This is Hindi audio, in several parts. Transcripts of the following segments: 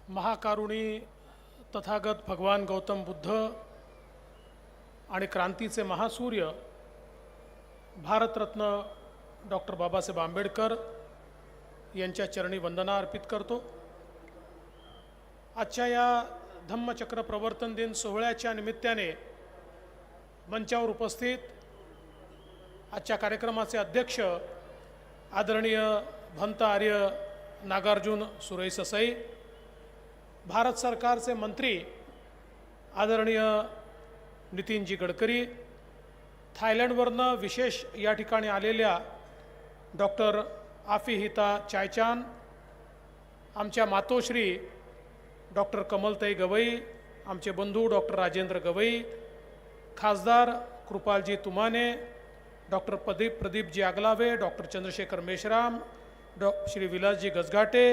महाकारुणी तथागत भगवान गौतम बुद्ध आणि क्रांतीचे महासूर्य भारतरत्न डॉक्टर बाबासाहेब आंबेडकर यांच्या चरणी वंदना अर्पित करतो। आजच्या या धम्मचक्र प्रवर्तन दिन सोहळ्याच्या निमित्ताने मंचावर उपस्थित आजच्या कार्यक्रमाचे अध्यक्ष आदरणीय भंत आर्य नागार्जुन सुरेई ससाई, भारत सरकारचे मंत्री आदरणीय नितीनजी गडकरी, थायलंडवरनं विशेष या ठिकाणी आलेल्या डॉक्टर आफिहिता चायचान, आमच्या मातोश्री डॉक्टर कमलताई गवई, आमचे बंधू डॉक्टर राजेंद्र गवई, खासदार Kripalji Tumane, doctor Pradeepji Aglawe, doctor Chandrashekhar Meshram, Shri Vilasji Gajghate,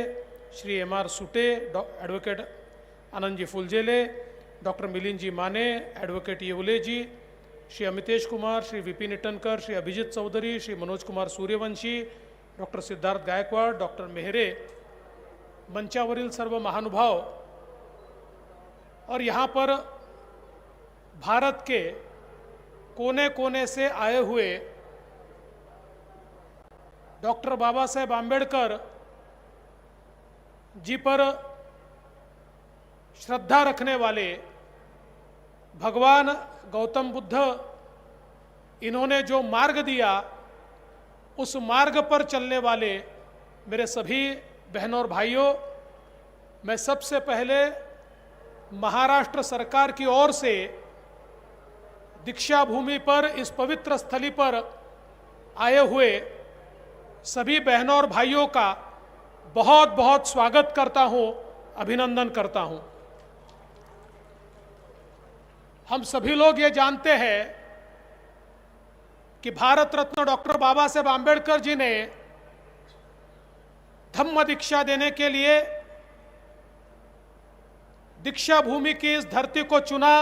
Shri M R. Sute, advocate Anandji Phulzele, doctor Milindji Mane, advocate Yevleji, Shri Amitesh Kumar, Shri Vipin Itankar, Shri Abhijit Chaudhari, Shri Manoj Kumar Suryavanshi, doctor Siddharth Gaikwad, doctor Mehre, मंचावरील सर्व महानुभाव और यहाँ पर भारत के कोने कोने से आए हुए डॉक्टर बाबा साहेब आंबेडकर जी पर श्रद्धा रखने वाले भगवान गौतम बुद्ध, इन्होंने जो मार्ग दिया उस मार्ग पर चलने वाले मेरे सभी बहनों और भाइयों, मैं सबसे पहले महाराष्ट्र सरकार की ओर से दीक्षा भूमि पर इस पवित्र स्थली पर आए हुए सभी बहनों और भाइयों का बहुत बहुत स्वागत करता हूं, अभिनंदन करता हूं। हम सभी लोग ये जानते हैं कि भारत रत्न डॉक्टर बाबा साहेब आंबेडकर जी ने धम्म दीक्षा देने के लिए दीक्षा भूमि की इस धरती को चुना,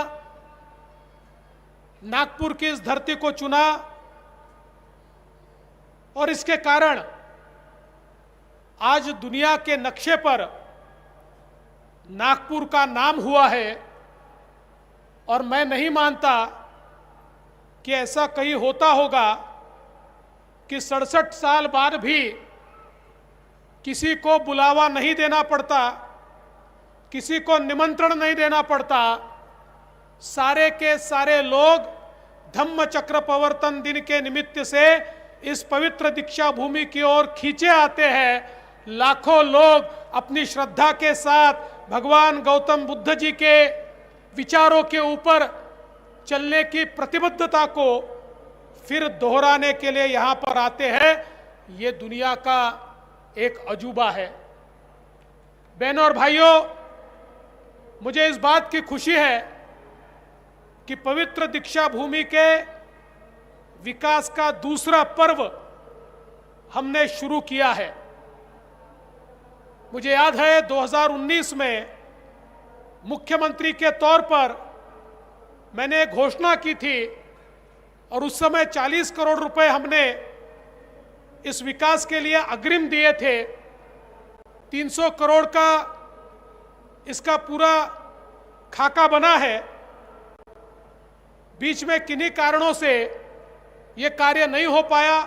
नागपुर की इस धरती को चुना, और इसके कारण आज दुनिया के नक्शे पर नागपुर का नाम हुआ है। और मैं नहीं मानता कि ऐसा कहीं होता होगा कि 67 साल बाद भी किसी को बुलावा नहीं देना पड़ता, किसी को निमंत्रण नहीं देना पड़ता, सारे के सारे लोग धम्म चक्र प्रवर्तन दिन के निमित्त से इस पवित्र दीक्षा भूमि की ओर खींचे आते हैं। लाखों लोग अपनी श्रद्धा के साथ भगवान गौतम बुद्ध जी के विचारों के ऊपर चलने की प्रतिबद्धता को फिर दोहराने के लिए यहाँ पर आते हैं। ये दुनिया का एक अजूबा है। बहनों और भाइयों, मुझे इस बात की खुशी है कि पवित्र दीक्षा भूमि के विकास का दूसरा पर्व हमने शुरू किया है। मुझे याद है 2019 में मुख्यमंत्री के तौर पर मैंने घोषणा की थी और उस समय 40 करोड़ रुपए हमने इस विकास के लिए अग्रिम दिए थे। 300 करोड़ का इसका पूरा खाका बना है। बीच में किन्हीं कारणों से ये कार्य नहीं हो पाया।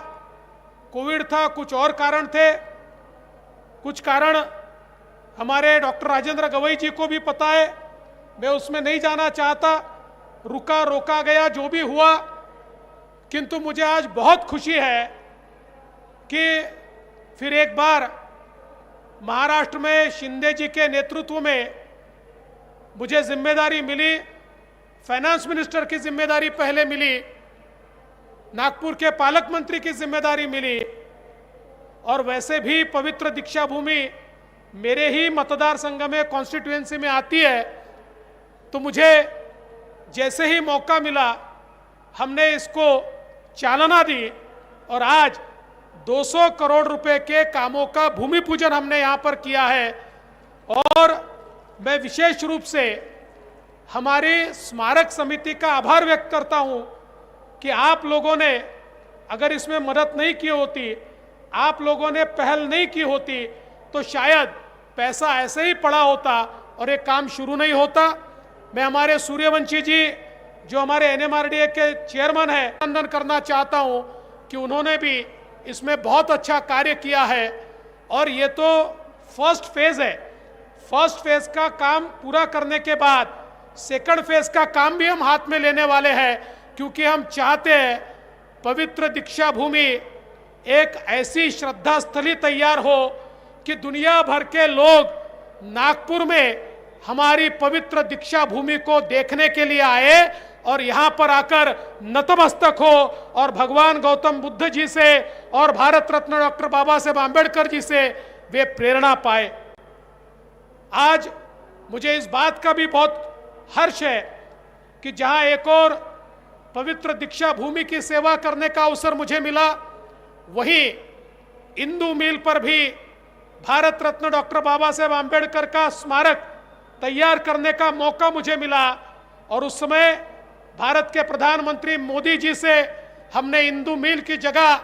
कोविड था, कुछ और कारण थे, कुछ कारण हमारे डॉक्टर राजेंद्र गवई जी को भी पता है, मैं उसमें नहीं जाना चाहता, रुका रोका गया जो भी हुआ। किंतु मुझे आज बहुत खुशी है कि फिर एक बार महाराष्ट्र में शिंदे जी के नेतृत्व में मुझे जिम्मेदारी मिली। फाइनेंस मिनिस्टर की जिम्मेदारी पहले मिली, नागपुर के पालक मंत्री की जिम्मेदारी मिली, और वैसे भी पवित्र दीक्षा भूमि मेरे ही मतदार संघ में, कॉन्स्टिट्यूएंसी में आती है। तो मुझे जैसे ही मौका मिला हमने इसको चालना दी और आज 200 करोड़ रुपए के कामों का भूमि पूजन हमने यहाँ पर किया है। और मैं विशेष रूप से हमारी स्मारक समिति का आभार व्यक्त करता हूँ कि आप लोगों ने अगर इसमें मदद नहीं की होती, आप लोगों ने पहल नहीं की होती, तो शायद पैसा ऐसे ही पड़ा होता और ये काम शुरू नहीं होता। मैं हमारे सूर्यवंशी जी जो हमारे एनएमआरडीए के चेयरमैन हैं अभिनंदन करना चाहता हूं कि उन्होंने भी इसमें बहुत अच्छा कार्य किया है। और ये तो फर्स्ट फेज है। फर्स्ट फेज का काम पूरा करने के बाद सेकंड फेज का काम भी हम हाथ में लेने वाले हैं, क्योंकि हम चाहते हैं पवित्र दीक्षा भूमि एक ऐसी श्रद्धा स्थली तैयार हो कि दुनिया भर के लोग नागपुर में हमारी पवित्र दीक्षा भूमि को देखने के लिए आए और यहाँ पर आकर नतमस्तक हो और भगवान गौतम बुद्ध जी से और भारत रत्न डॉक्टर बाबा साहेब आंबेडकर जी से वे प्रेरणा पाए। आज मुझे इस बात का भी बहुत हर्ष है कि जहाँ एक और पवित्र दीक्षा भूमि की सेवा करने का अवसर मुझे मिला, वहीं इंदू मिल पर भी भारत रत्न डॉक्टर बाबा साहेब आंबेडकर का स्मारक तैयार करने का मौका मुझे मिला। और उस समय भारत के प्रधानमंत्री मोदी जी से हमने इंदू मिल की जगह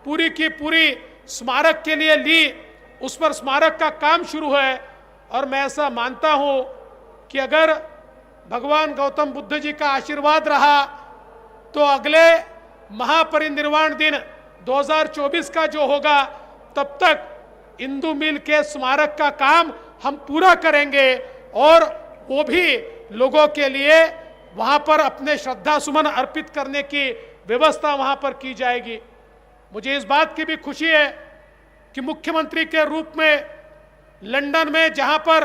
पूरी की पूरी स्मारक के लिए ली। उस पर स्मारक का काम शुरू है और मैं ऐसा मानता हूं कि अगर भगवान गौतम बुद्ध जी का आशीर्वाद रहा तो अगले महापरिनिर्वाण दिन 2024 का जो होगा तब तक इंदू मिल के स्मारक का काम हम पूरा करेंगे और वो भी लोगों के लिए वहां पर अपने श्रद्धा सुमन अर्पित करने की व्यवस्था वहां पर की जाएगी। मुझे इस बात की भी खुशी है कि मुख्यमंत्री के रूप में लंदन में जहां पर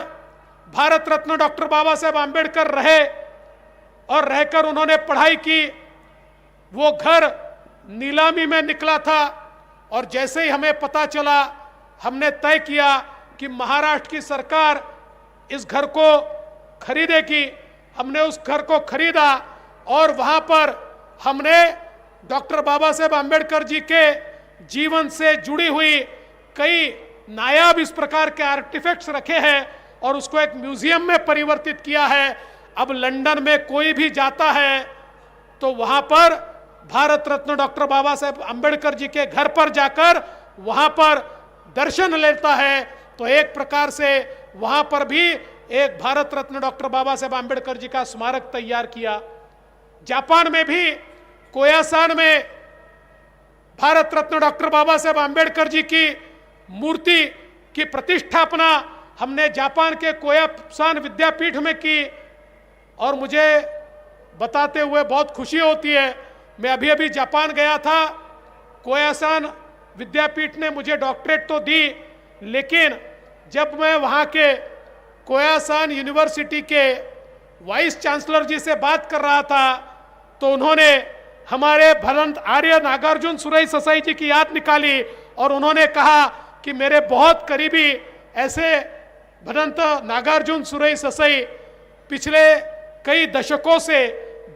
भारत रत्न डॉक्टर बाबा साहेब आंबेडकर रहे और रहकर उन्होंने पढ़ाई की, वो घर नीलामी में निकला था और जैसे ही हमें पता चला हमने तय किया कि महाराष्ट्र की सरकार इस घर को खरीदेगी। हमने उस घर को खरीदा और वहां पर हमने डॉक्टर बाबा साहेब आंबेडकर जी के जीवन से जुड़ी हुई कई नायाब इस प्रकार के आर्टिफैक्ट्स रखे हैं और उसको एक म्यूजियम में परिवर्तित किया है। अब लंदन में कोई भी जाता है तो वहां पर भारत रत्न डॉक्टर बाबा साहेब आंबेडकर जी के घर पर जाकर वहां पर दर्शन लेता है। तो एक प्रकार से वहां पर भी एक भारत रत्न डॉक्टर बाबा साहेब आंबेडकर जी का स्मारक तैयार किया। जापान में भी कोयासान में भारत रत्न डॉक्टर बाबा साहेब आंबेडकर जी की मूर्ति की प्रतिष्ठापना हमने जापान के कोयासान विद्यापीठ में की और मुझे बताते हुए बहुत खुशी होती है। मैं अभी अभी जापान गया था। कोयासान विद्यापीठ ने मुझे डॉक्टरेट तो दी, लेकिन जब मैं वहाँ के कोयासान यूनिवर्सिटी के वाइस चांसलर जी से बात कर रहा था तो उन्होंने हमारे भदंत आर्य नागार्जुन सुरई ससाई जी की याद निकाली और उन्होंने कहा कि मेरे बहुत करीबी ऐसे भदंत नागार्जुन सुरई ससाई पिछले कई दशकों से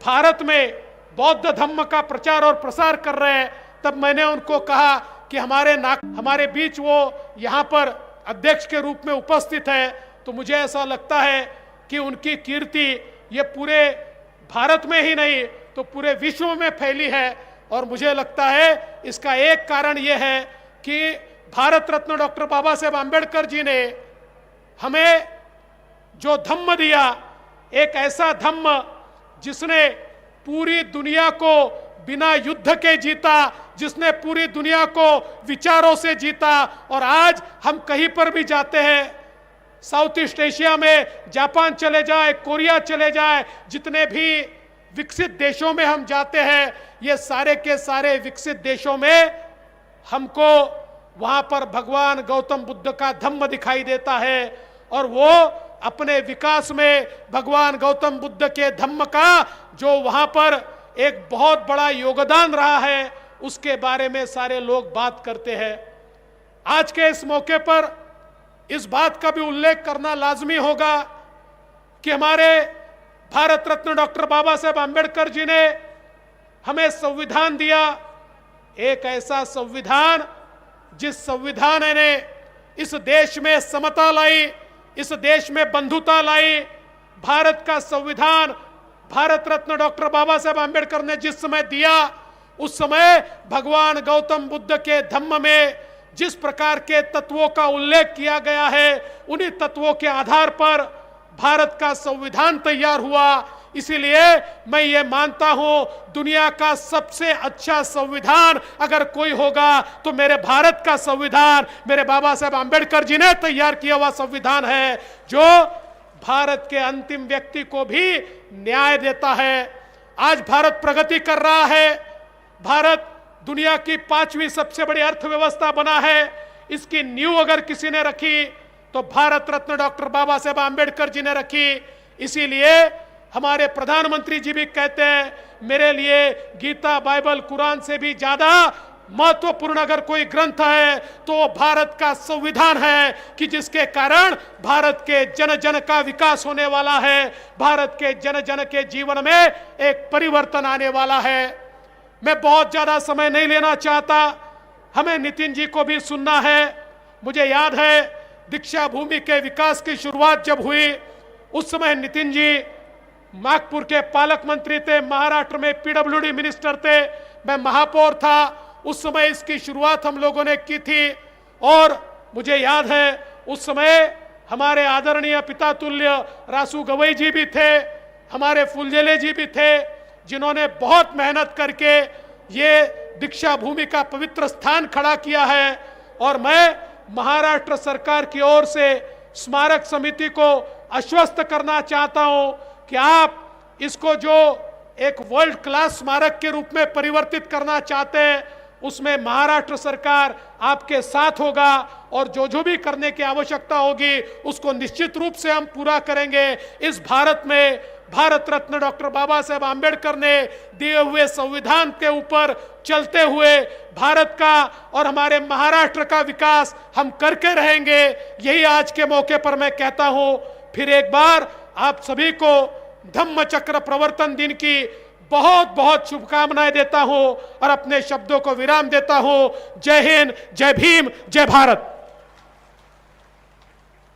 भारत में बौद्ध धम्म का प्रचार और प्रसार कर रहे हैं। तब मैंने उनको कहा कि हमारे बीच वो यहाँ पर अध्यक्ष के रूप में उपस्थित है, तो मुझे ऐसा लगता है कि उनकी कीर्ति ये पूरे भारत में ही नहीं तो पूरे विश्व में फैली है। और मुझे लगता है इसका एक कारण ये है कि भारत रत्न डॉक्टर बाबा साहेब आंबेडकर जी ने हमें जो धम्म दिया, एक ऐसा धम्म जिसने पूरी दुनिया को बिना युद्ध के जीता, जिसने पूरी दुनिया को विचारों से जीता। और आज हम कहीं पर भी जाते हैं, साउथ ईस्ट एशिया में जापान चले जाए, कोरिया चले जाए, जितने भी विकसित देशों में हम जाते हैं, ये सारे के सारे विकसित देशों में हमको वहां पर भगवान गौतम बुद्ध का धम्म दिखाई देता है और वो अपने विकास में भगवान गौतम बुद्ध के धम्म का जो वहां पर एक बहुत बड़ा योगदान रहा है उसके बारे में सारे लोग बात करते हैं। आज के इस मौके पर इस बात का भी उल्लेख करना लाजमी होगा कि हमारे भारत रत्न डॉक्टर बाबा साहेब आंबेडकर जी ने हमें संविधान दिया, एक ऐसा संविधान जिस संविधान ने इस देश में समता लाई, इस देश में बंधुता लाई। भारत का संविधान भारत रत्न डॉक्टर बाबा साहेब आंबेडकर ने जिस समय दिया, उस समय भगवान गौतम बुद्ध के धम्म में जिस प्रकार के तत्वों का उल्लेख किया गया है, उन्हीं तत्वों के आधार पर भारत का संविधान तैयार हुआ। इसीलिए मैं ये मानता हूं, दुनिया का सबसे अच्छा संविधान अगर कोई होगा तो मेरे भारत का संविधान, मेरे बाबा साहेब आंबेडकर जी ने तैयार किया हुआ संविधान है, जो भारत के अंतिम व्यक्ति को भी न्याय देता है। आज भारत प्रगति कर रहा है। भारत दुनिया की 5वीं सबसे बड़ी अर्थव्यवस्था बना है। इसकी नींव अगर किसी ने रखी तो भारत रत्न डॉक्टर बाबा साहेब आंबेडकर जी ने रखी। इसीलिए हमारे प्रधानमंत्री जी भी कहते हैं, मेरे लिए गीता, बाइबल, कुरान से भी ज्यादा महत्वपूर्ण अगर कोई ग्रंथ है तो भारत का संविधान है, कि जिसके कारण भारत के जन जन का विकास होने वाला है, भारत के जन जन के जीवन में एक परिवर्तन आने वाला है। मैं बहुत ज्यादा समय नहीं लेना चाहता, हमें नितिन जी को भी सुनना है। मुझे याद है दीक्षा भूमि के विकास की शुरुआत जब हुई, उस समय नितिन जी नागपुर के पालक मंत्री थे, महाराष्ट्र में पीडब्ल्यूडी मिनिस्टर थे, मैं महापौर था। उस समय इसकी शुरुआत हम लोगों ने की थी और मुझे याद है उस समय हमारे आदरणीय पिता तुल्य रासू गवई जी भी थे, हमारे फुलझेले जी भी थे, जिन्होंने बहुत मेहनत करके ये दीक्षा भूमि का पवित्र स्थान खड़ा किया है। और मैं महाराष्ट्र सरकार की ओर से स्मारक समिति को आश्वस्त करना चाहता हूं कि आप इसको जो एक वर्ल्ड क्लास स्मारक के रूप में परिवर्तित करना चाहते हैं, उसमें महाराष्ट्र सरकार आपके साथ होगा और जो भी करने की आवश्यकता होगी उसको निश्चित रूप से हम पूरा करेंगे। इस भारत में भारत रत्न डॉक्टर बाबा साहेब आंबेडकर ने दिए हुए संविधान के ऊपर चलते हुए भारत का और हमारे महाराष्ट्र का विकास हम करके रहेंगे। यही आज के मौके पर मैं कहता हूं। फिर एक बार आप सभी को धम्म चक्र प्रवर्तन दिन की बहुत बहुत शुभकामनाएं देता हूं और अपने शब्दों को विराम देता हूं। जय हिंद, जय भीम, जय भारत।